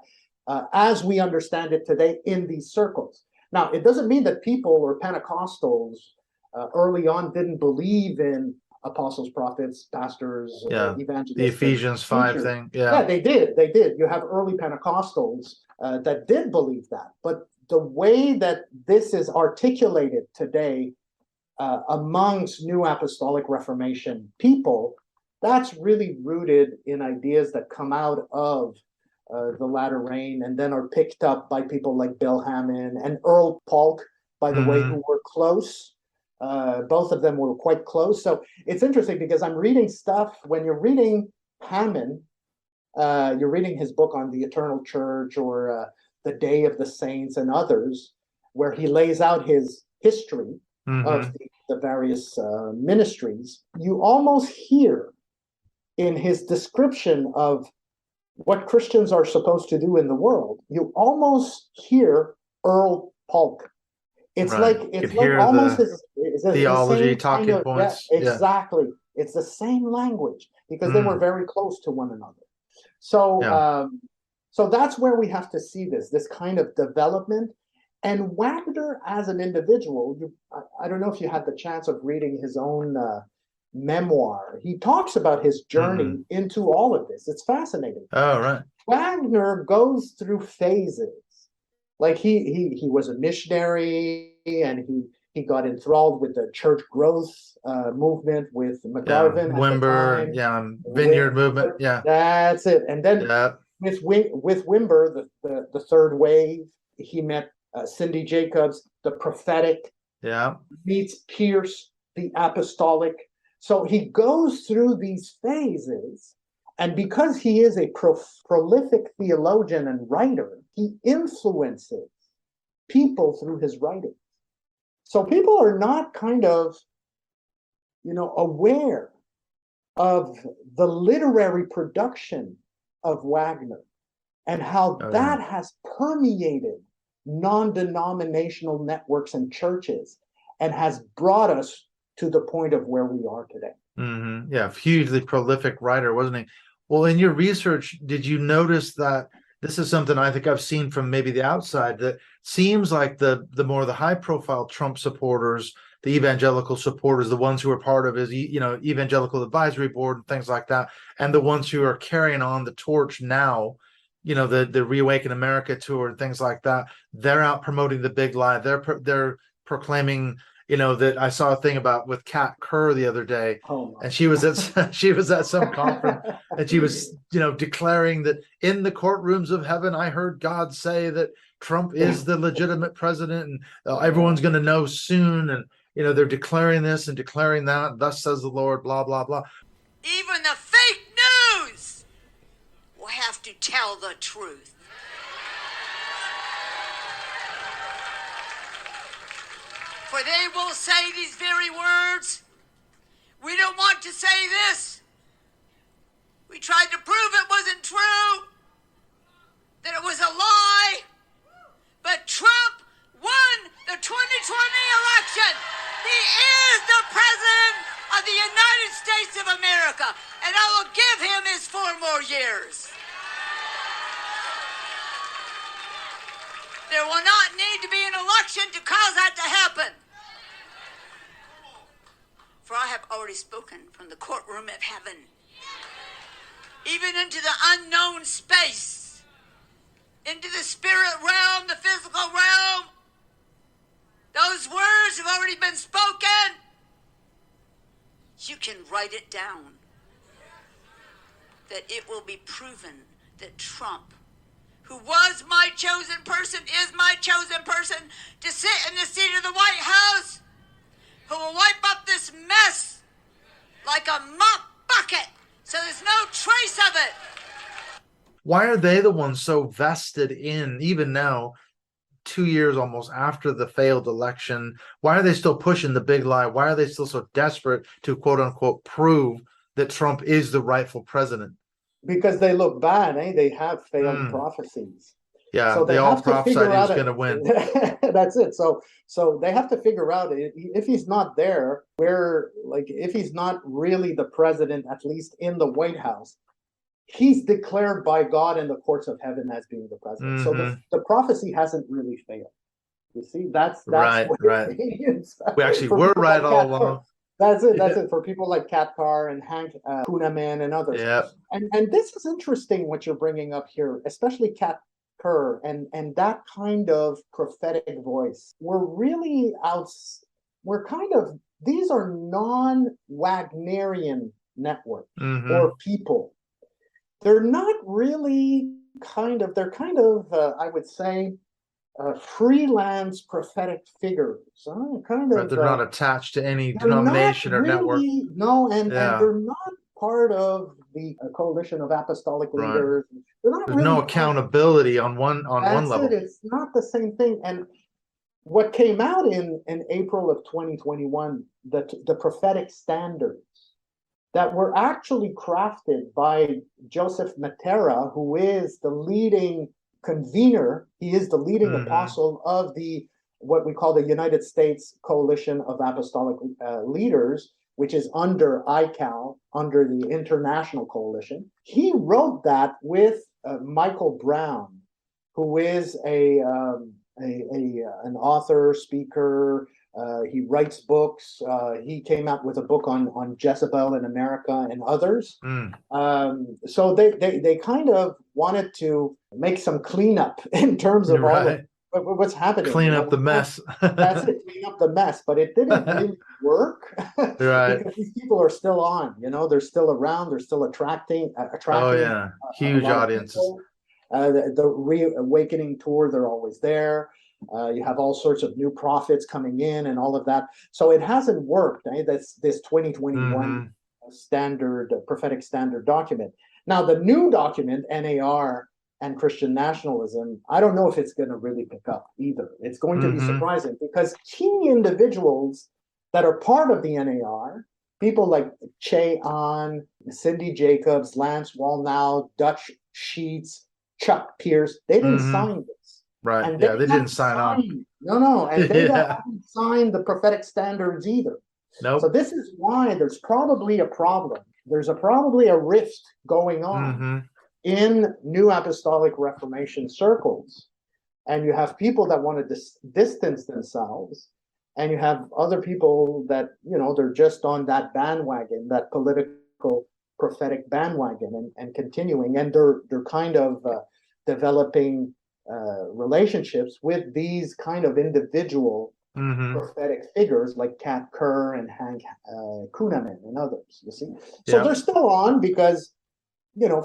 as we understand it today in these circles. Now, it doesn't mean that people or Pentecostals early on didn't believe in apostles, prophets, pastors, evangelists. The Ephesians 5 thing. Yeah, they did. You have early Pentecostals that did believe that. But the way that this is articulated today amongst New Apostolic Reformation people, that's really rooted in ideas that come out of the latter rain, and then are picked up by people like Bill Hammond and Earl Polk, by the way, who were close. Both of them were quite close. So it's interesting because I'm reading stuff. When you're reading Hammond, you're reading his book on the Eternal Church, or the Day of the Saints and others, where he lays out his history of the various ministries. You almost hear in his description of what Christians are supposed to do in the world, you almost hear Earl Polk. It's like almost his theology same talking kind of, points. Yeah, exactly. Yeah. It's the same language because they were very close to one another. So, so that's where we have to see this kind of development. And Wagner, as an individual, I don't know if you had the chance of reading his own memoir. He talks about his journey into all of this. It's fascinating. Oh, right. Wagner goes through phases. Like he was a missionary, and he got enthralled with the church growth movement with McGarvin, Wimber, Vineyard movement, that's it. And then with Wimber, the third wave, he met Cindy Jacobs, the prophetic, meets Pierce, the apostolic. So he goes through these phases, and because he is a prolific theologian and writer, he influences people through his writings. So people are not kind of, aware of the literary production of Wagner and how that has permeated non-denominational networks and churches and has brought us to the point of where we are today. Yeah, hugely prolific writer, wasn't he? Well, in your research, did you notice that this is something I think I've seen from maybe the outside, that seems like the more the high-profile Trump supporters, the evangelical supporters, the ones who are part of his, evangelical advisory board and things like that, and the ones who are carrying on the torch now, the Reawaken America tour and things like that, they're out promoting the big lie. They're proclaiming, that I saw a thing about with Kat Kerr the other day, and she was at some conference, and she was declaring that in the courtrooms of heaven I heard God say that Trump is the legitimate president, and everyone's going to know soon, and they're declaring this and declaring that, and thus says the Lord, blah blah blah. Even the fake news will have to tell the truth. For they will say these very words. We don't want to say this. We tried to prove it wasn't true, that it was a lie. But Trump won the 2020 election. He is the president of the United States of America, and I will give him his 4 more years. There will not need to be an election to cause that to happen. For I have already spoken from the courtroom of heaven, even into the unknown space, into the spirit realm, the physical realm. Those words have already been spoken. You can write it down. That it will be proven that Trump, who was my chosen person, is my chosen person to sit in the seat of the White House, who will wipe up this mess like a mop bucket so there's no trace of it. Why are they the ones so vested in, even now, 2 years almost after the failed election, why are they still pushing the big lie? Why are they still so desperate to, quote unquote, prove that Trump is the rightful president? Because they look bad, eh? They have failed prophecies. Yeah, so they all prophesied he was going to win. That's it. So they have to figure out if he's not there, if he's not really the president, at least in the White House, he's declared by God in the courts of heaven as being the president. So the prophecy hasn't really failed. You see, that's right. We actually were right all along. That's it for people like Kat Carr and Hank Kuhneman and others. Yeah. And this is interesting what you're bringing up here, especially Kat Kerr and that kind of prophetic voice. These are non-Wagnerian networks or people. They're not really they're kind of, I would say, freelance prophetic figures. Right, they're not attached to any They're not denomination or network. really, no, and Yeah, they're not part of the coalition of apostolic right. leaders. They're not There's really no part. accountability on one That's it. level. It's not the same thing. And what came out in April of 2021, the prophetic standards that were actually crafted by Joseph Matera, who is the leading convener. He is the leading apostle of the what we call the United States Coalition of Apostolic Leaders, which is under ICAL, under the International Coalition. He wrote that with Michael Brown, who is an author, speaker. He writes books. He came out with a book on Jezebel in America and others. So they kind of wanted to make some cleanup in terms of all of what's happening. Clean up the mess. That's it, clean up the mess. But it didn't really work because these people are still on. They're still around. They're still attracting. Oh yeah, huge audiences. The Reawakening Tour, they're always there. You have all sorts of new prophets coming in and all of that. So it hasn't worked. That's this 2021 standard, prophetic standard document. Now, the new document, NAR and Christian nationalism, I don't know if it's going to really pick up either. It's going to be surprising because key individuals that are part of the NAR, people like Che Ahn, Cindy Jacobs, Lance Wallnau, Dutch Sheets, Chuck Pierce, they didn't sign this. Right. And they didn't sign on. No. And they haven't signed the prophetic standards either. Nope. So this is why there's probably a problem. There's probably a rift going on in New Apostolic Reformation circles. And you have people that want to distance themselves. And you have other people that, they're just on that bandwagon, that political prophetic bandwagon and continuing, and they're kind of developing relationships with these kind of individual prophetic figures like Kat Kerr and Hank Kuhneman and others, you see. So they're still on because,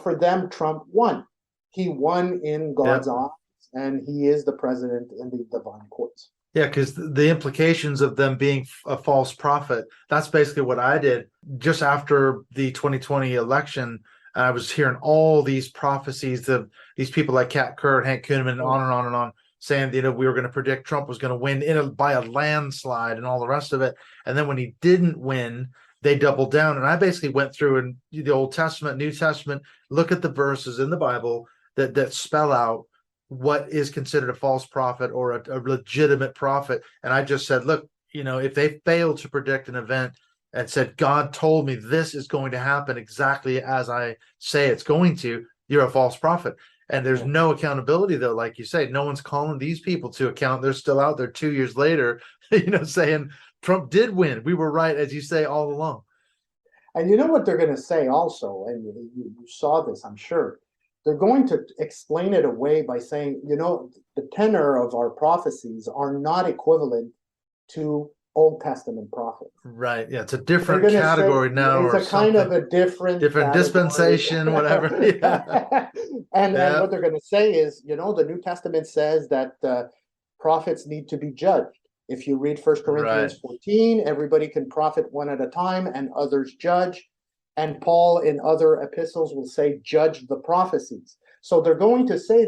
for them, Trump won. He won in God's eyes, and he is the president in the divine courts. Yeah, because the implications of them being a false prophet, that's basically what I did just after the 2020 election. I was hearing all these prophecies of these people like Kat Kerr and Hank Kuhneman and on and on and on, saying, we were going to predict Trump was going to win by a landslide and all the rest of it. And then when he didn't win, they doubled down. And I basically went through in the Old Testament, New Testament, look at the verses in the Bible that spell out what is considered a false prophet or a legitimate prophet. And I just said, look, if they failed to predict an event and said, God told me this is going to happen exactly as I say it's going to, you're a false prophet. And there's no accountability, though, like you say. No one's calling these people to account. They're still out there 2 years later, saying Trump did win. We were right, as you say, all along. And you know what they're going to say also, and you saw this, I'm sure. They're going to explain it away by saying, the tenor of our prophecies are not equivalent to Old Testament prophets. Right. Yeah, it's a different category now. It's a kind of a different dispensation, whatever. And what they're going to say is, the New Testament says that prophets need to be judged. If you read 1 Corinthians 14, everybody can prophet one at a time and others judge. And Paul in other epistles will say, judge the prophecies. So they're going to say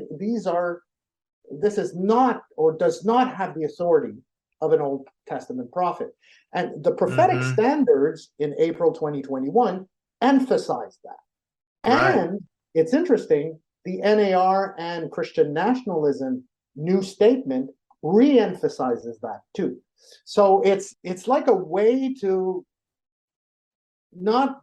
this is not or does not have the authority of an Old Testament prophet. And the prophetic standards in April 2021 emphasize that. And it's interesting, the NAR and Christian nationalism new statement re-emphasizes that too. So it's like a way to not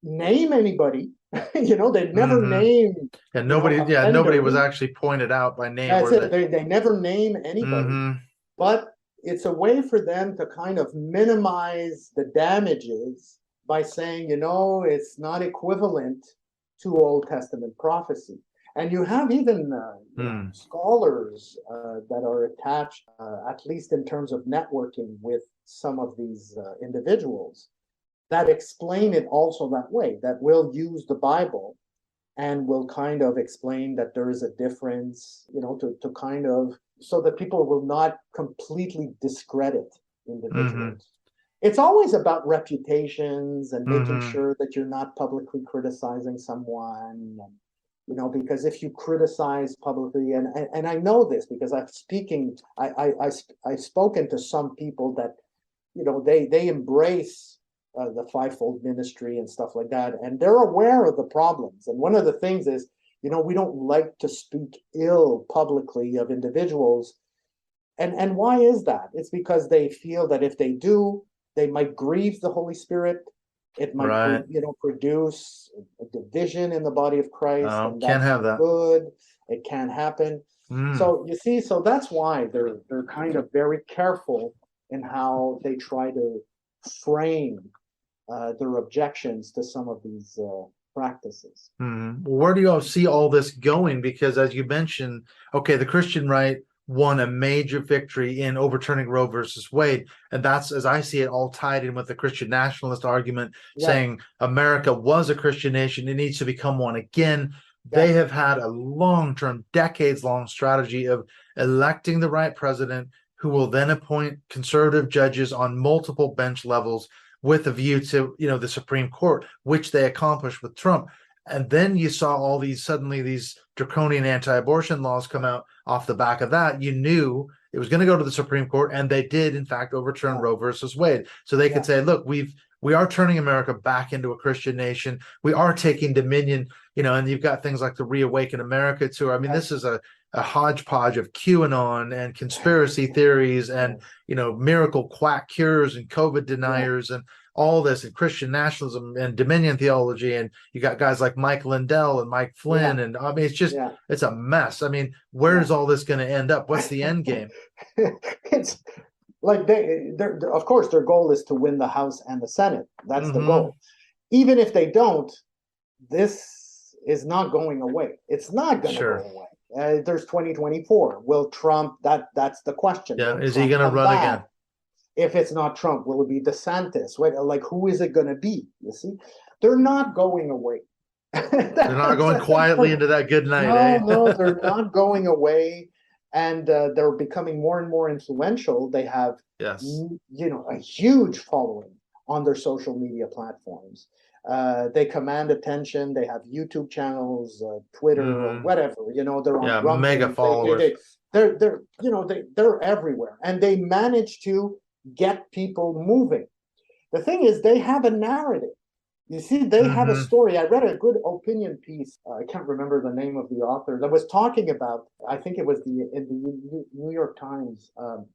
name anybody. They've never named. And nobody was actually pointed out by name. That's it. They never name anybody. But it's a way for them to kind of minimize the damages by saying, it's not equivalent to Old Testament prophecy. And you have even scholars that are attached, at least in terms of networking with some of these individuals, that explain it also that way, that will use the Bible and will kind of explain that there is a difference, to kind of, so that people will not completely discredit individuals. It's always about reputations and making sure that you're not publicly criticizing someone. Because if you criticize publicly, and I know this because I've spoken to some people that, they embrace the fivefold ministry and stuff like that, and they're aware of the problems. And one of the things is, we don't like to speak ill publicly of individuals. And why is that? It's because they feel that if they do, they might grieve the Holy Spirit. It might, produce a division in the body of Christ. Oh, and can't that's have that. good. It can't happen. So you see, so that's why they're kind of very careful in how they try to frame their objections to some of these practices. Where do you all see all this going? Because as you mentioned, okay, the Christian right won a major victory in overturning Roe versus Wade. And that's, as I see it, all tied in with the Christian nationalist argument, saying America was a Christian nation. It needs to become one again. They have had a long-term, decades-long strategy of electing the right president who will then appoint conservative judges on multiple bench levels with a view to, the Supreme Court, which they accomplished with Trump. And then you saw all these draconian anti-abortion laws come out off the back of that. You knew it was going to go to the Supreme Court, and they did, in fact, overturn Roe versus Wade. So they could say, look, we are turning America back into a Christian nation. We are taking dominion, and you've got things like the Reawaken America tour. I mean, this is a hodgepodge of QAnon and conspiracy theories and, miracle quack cures and COVID deniers and all this, and Christian nationalism and dominion theology. And you got guys like Mike Lindell and Mike Flynn. And I mean, it's just, it's a mess. I mean, where's all this going to end up? What's the end game? It's like of course, their goal is to win the House and the Senate. That's the goal. Even if they don't, this is not going away. It's not going to go away. There's 2024. Will Trump? That's the question. Yeah, is he going to run again? If it's not Trump, will it be DeSantis? Like, who is it going to be? You see, they're not going away. They're not going quietly into that good night. No, they're not going away, and they're becoming more and more influential. They have, a huge following on their social media platforms. They command attention. They have YouTube channels, Twitter, or whatever. They're on Rumble. Mega followers. They're everywhere, and they manage to get people moving. The thing is, they have a narrative. You see, they have a story. I read a good opinion piece. I can't remember the name of the author that was talking about, I think it was in the New York Times,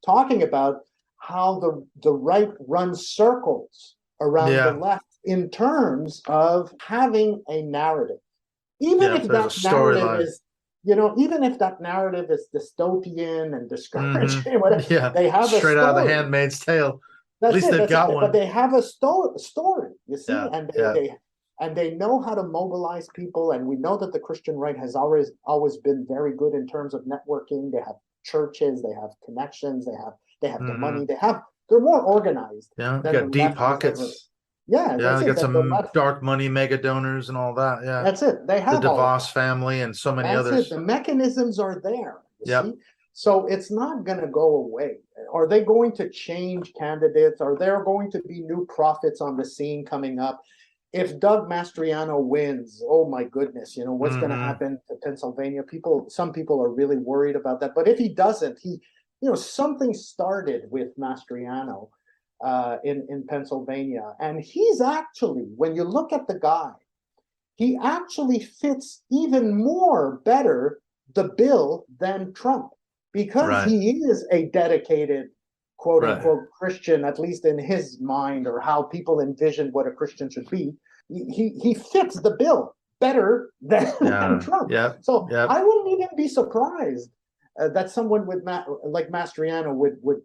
talking about how the right runs circles around the left in terms of having a narrative. Even if that narrative is, even if that narrative is dystopian and discouraging, whatever, they have straight out of The Handmaid's Tale. At least they've got one. But they have a story, you see, and they know how to mobilize people. And we know that the Christian right has always been very good in terms of networking. They have churches, they have connections, they have the money, they're more organized. Yeah, they got deep pockets. They got some dark money mega donors and all that. Yeah, that's it. They have the DeVos family and so many others. The mechanisms are there. You see? So it's not going to go away. Are they going to change candidates? Are there going to be new prophets on the scene coming up? If Doug Mastriano wins, oh my goodness, what's going to happen to Pennsylvania? Some people are really worried about that. But if he doesn't, something started with Mastriano in Pennsylvania. And he's actually, when you look at the guy, he actually fits even more better the bill than Trump. Because he is a dedicated, quote unquote, Christian, at least in his mind, or how people envision what a Christian should be. He fits the bill better than Trump. So I wouldn't even be surprised that someone like Mastriano would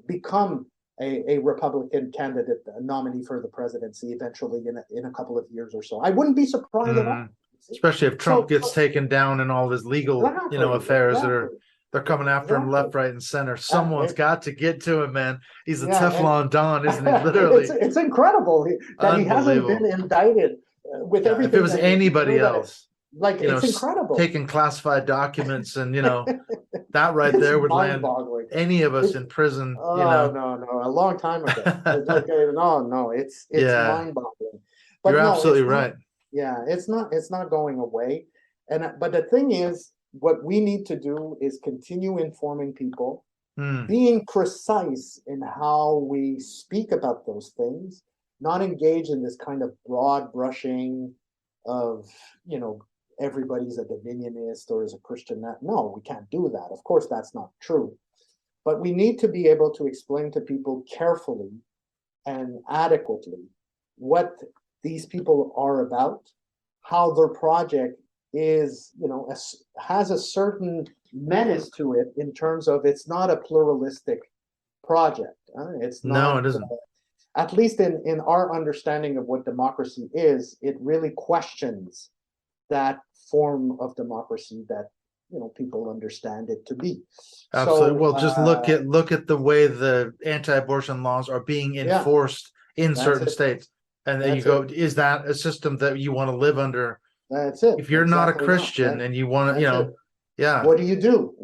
become a Republican candidate, a nominee for the presidency eventually in a couple of years or so. I wouldn't be surprised at all. Especially if Trump gets taken down in all of his legal affairs that they're coming after him left, right, and center. Someone's got to get to him, man. He's a Teflon Don, isn't he? Literally. It's incredible that he hasn't been indicted with everything. If it was anybody else, like, it's incredible. Taking classified documents and, that right there would land any of us in prison. No, a long time ago. It's like, it's mind-boggling. But you're absolutely right. Yeah, it's not going away. But the thing is, what we need to do is continue informing people, being precise in how we speak about those things, not engage in this kind of broad brushing of, everybody's a Dominionist or is a Christian. No, we can't do that. Of course, that's not true. But we need to be able to explain to people carefully and adequately what these people are about, how their project is, has a certain menace to it in terms of it's not a pluralistic project. It's not. No, it isn't. At least in our understanding of what democracy is, it really questions that form of democracy that people understand it to be. Absolutely. So, well, just look at the way the anti-abortion laws are being enforced in certain states, and then you go, is that a system that you want to live under? That's it. If you're not a Christian and you want to, what do you do?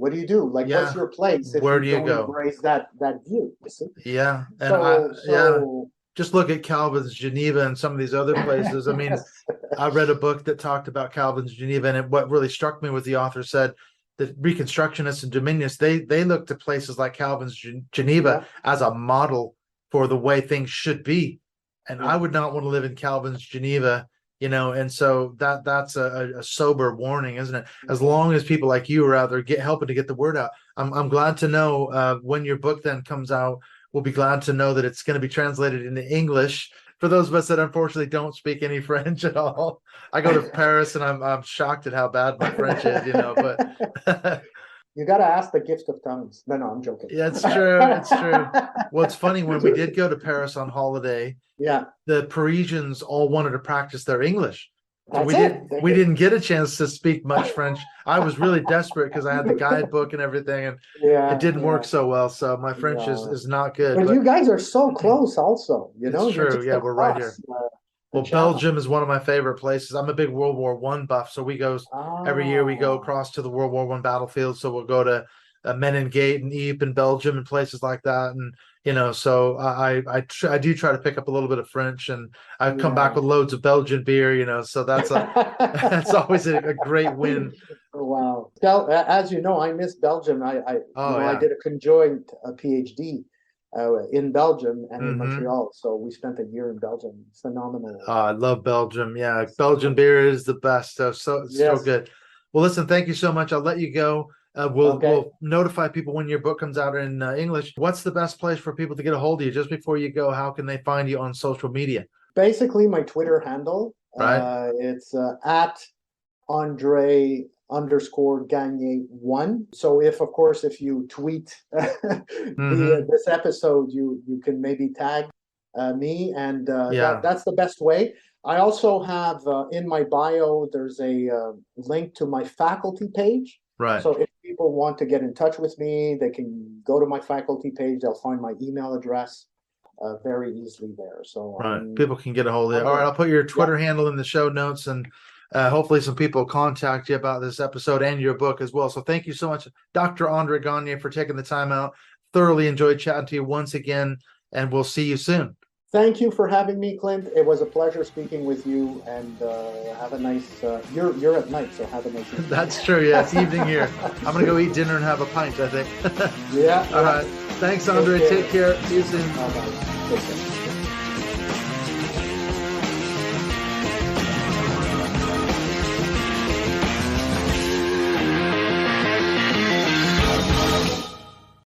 Like, what's your place? If where do you don't go? Embrace that view. You see? Yeah, and just look at Calvin's Geneva and some of these other places. I mean, I read a book that talked about Calvin's Geneva, and what really struck me was the author said that Reconstructionists and Dominionists, they look to places like Calvin's Geneva as a model for the way things should be. And I would not want to live in Calvin's Geneva, and so that's a sober warning, isn't it? As long as people like you are out there helping to get the word out. I'm glad to know when your book then comes out. We'll be glad to know that it's going to be translated into English. For those of us that unfortunately don't speak any French at all, I go to Paris and I'm shocked at how bad my French is, but you got to ask the gift of tongues. No, I'm joking. Yeah, it's true. It's true. Well, it's funny, when we did go to Paris on holiday, the Parisians all wanted to practice their English. So we didn't get a chance to speak much French. I was really desperate because I had the guidebook and everything, and it didn't work so well. So my French is not good. But you guys are so close also, It's true. Yeah, we're right here. Well, Belgium is one of my favorite places. I'm a big World War I buff. So we go every year, we go across to the World War I battlefield. So we'll go to Menengate and Ypres in Belgium and places like that. And so I do try to pick up a little bit of French, and I come back with loads of Belgian beer, so that's that's always a great win. Wow. As you know, I miss Belgium. I did a conjoined PhD in Belgium and in Montreal. So we spent a year in Belgium. Phenomenal. I love Belgium. Yeah. Belgian beer is the best. So good. Well, listen, thank you so much. I'll let you go. We'll notify people when your book comes out in English. What's the best place for people to get a hold of you? Just before you go, how can they find you on social media? Basically, my Twitter handle. Right. It's at André _Gagné 1. So if you tweet this episode, you can maybe tag me, and that's the best way. I also have in my bio, there's a link to my faculty page. Right. So if people want to get in touch with me, they can go to my faculty page. They'll find my email address very easily there. So people can get a hold of it. All right, I'll put your Twitter handle in the show notes, and hopefully some people contact you about this episode and your book as well. So thank you so much, Dr. André Gagné, for taking the time out. Thoroughly enjoyed chatting to you once again, and we'll see you soon. Thank you for having me, Clint. It was a pleasure speaking with you, and have a nice, you're at night, so have a nice evening. That's true. Yeah, it's evening here. I'm going to go eat dinner and have a pint, I think. Yeah. All right. Thanks, André. Take care. See you soon. Bye-bye. Take care.